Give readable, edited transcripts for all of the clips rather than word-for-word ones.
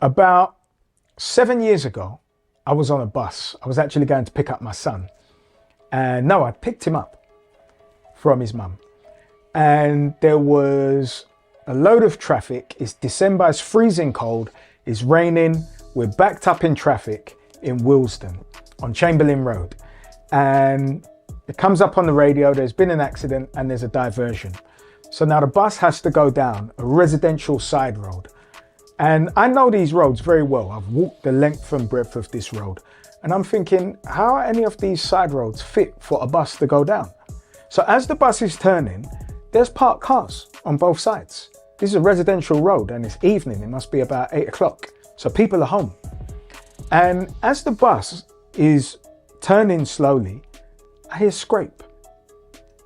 About 7 years ago, I was on a bus. I was actually going to pick up my son. And no, I picked him up from his mum. And there was a load of traffic. It's December, it's freezing cold, it's raining. We're backed up in traffic in Willesden on Chamberlain Road. And it comes up on the radio, there's been an accident and there's a diversion. So now the bus has to go down a residential side road. And I know these roads very well. I've walked the length and breadth of this road. And I'm thinking, how are any of these side roads fit for a bus to go down? So as the bus is turning, there's parked cars on both sides. This is a residential road and it's evening. It must be about 8 o'clock. So people are home. And as the bus is turning slowly, I hear scrape.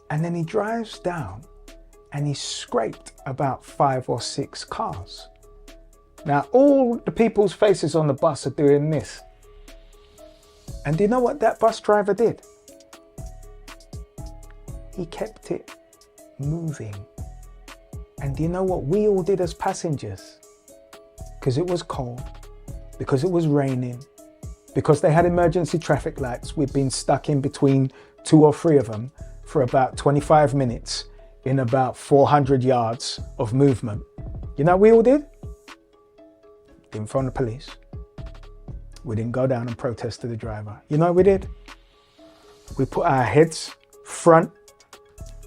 And then he drives down and he scraped about 5 or 6 cars. Now, all the people's faces on the bus are doing this. And do you know what that bus driver did? He kept it moving. And do you know what we all did as passengers? Because it was cold, because it was raining, because they had emergency traffic lights, we'd been stuck in between 2 or 3 of them for about 25 minutes in about 400 yards of movement. You know what we all did? Didn't phone the police. We didn't go down and protest to the driver. You know what we did? We put our heads front,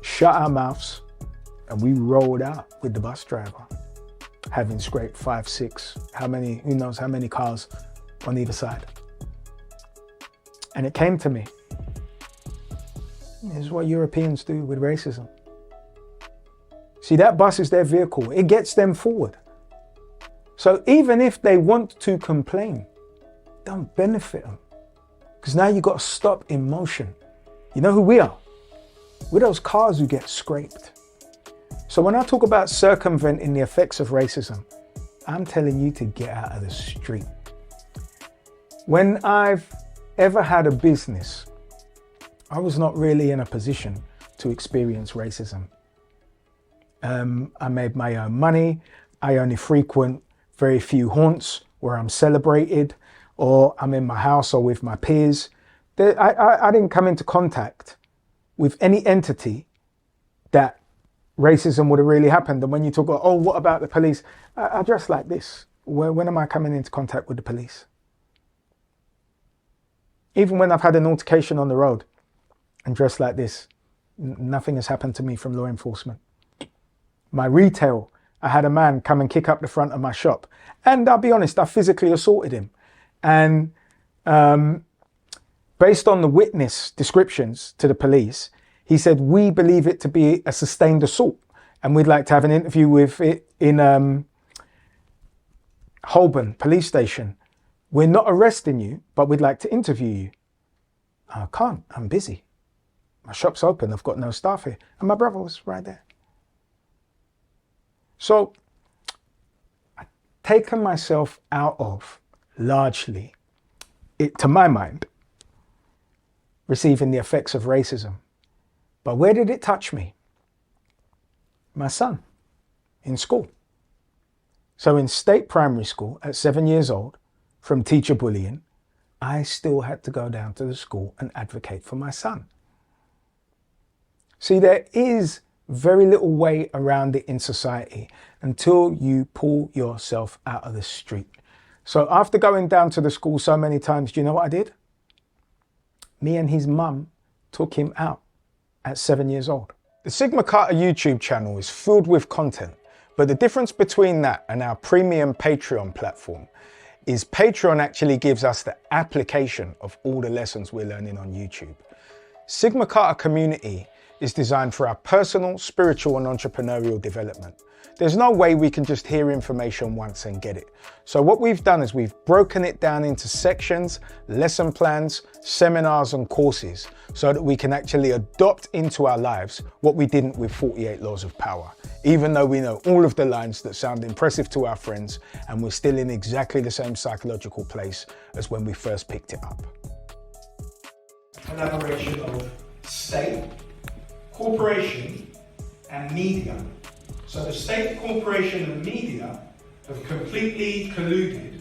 shut our mouths, and we rolled out with the bus driver, having scraped 5, 6, who knows how many cars on either side. And it came to me. This is what Europeans do with racism. See, that bus is their vehicle. It gets them forward. So even if they want to complain, don't benefit them. Because now you've got to stop in motion. You know who we are? We're those cars who get scraped. So when I talk about circumventing the effects of racism, I'm telling you to get out of the street. When I've ever had a business, I was not really in a position to experience racism. I made my own money. I only frequent very few haunts where I'm celebrated, or I'm in my house or with my peers. I didn't come into contact with any entity that racism would have really happened. And when you talk about, oh, what about the police? I dress like this. When am I coming into contact with the police? Even when I've had an altercation on the road and dressed like this, nothing has happened to me from law enforcement. My retail, I had a man come and kick up the front of my shop. And I'll be honest, I physically assaulted him. And based on the witness descriptions to the police, he said, we believe it to be a sustained assault. And we'd like to have an interview with it in Holborn police station. We're not arresting you, but we'd like to interview you. I can't, I'm busy. My shop's open, I've got no staff here. And my brother was right there. So I've taken myself out of, largely, to my mind, receiving the effects of racism. But where did it touch me? My son, in school. So in state primary school at 7 years old, from teacher bullying, I still had to go down to the school and advocate for my son. See, there is very little way around it in society until you pull yourself out of the street. So after going down to the school so many times, do you know what I did? Me and his mum took him out at 7 years old. The Sigmaart YouTube channel is filled with content, but the difference between that and our premium Patreon platform is Patreon actually gives us the application of all the lessons we're learning on YouTube. Sigmaart Community is designed for our personal, spiritual and entrepreneurial development. There's no way we can just hear information once and get it. So what we've done is we've broken it down into sections, lesson plans, seminars and courses so that we can actually adopt into our lives what we didn't with 48 Laws of Power, even though we know all of the lines that sound impressive to our friends and we're still in exactly the same psychological place as when we first picked it up. Collaboration of state, corporation and media. So the state, corporation and media have completely colluded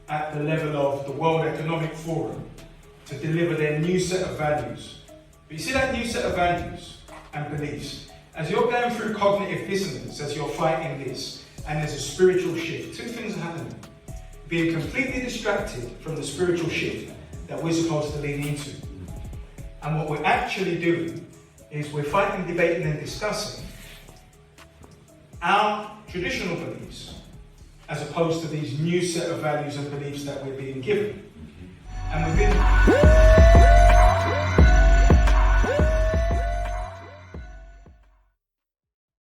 at the level of the World Economic Forum to deliver their new set of values. But you see that new set of values and beliefs, as you're going through cognitive dissonance, as you're fighting this, and there's a spiritual shift, two things are happening. Being completely distracted from the spiritual shift that we're supposed to lean into. And what we're actually doing is we're fighting, debating and discussing our traditional beliefs as opposed to these new set of values and beliefs that we're being given. And within